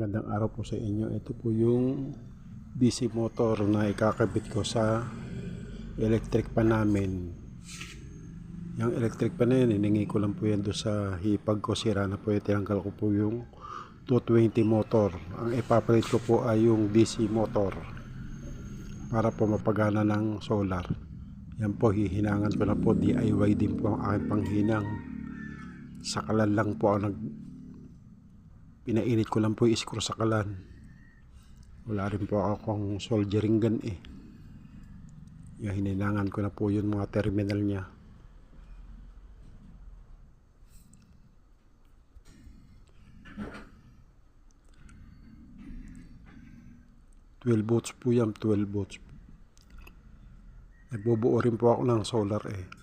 Magandang araw po sa inyo. Ito po yung DC motor na ikakabit ko sa electric pan namin. Yung electric pan na yun, hiningi ko lang po yan doon sa hipag ko. Sira na po yung tinanggal ko po yung 220 motor. Ang ipapalit ko po ay yung DC motor para po mapagana ng solar. Yan po, hihinangan ko na po. DIY din po ang aking panghinang. Sakalan lang po ang pinainit ko lang po yung screw sa kalan. Wala rin po akong soldering gun eh. Yung hininangan ko na po yun mga terminal nya. $12 volts po yan, 12 volts. Nagbubuo rin po ako ng solar eh.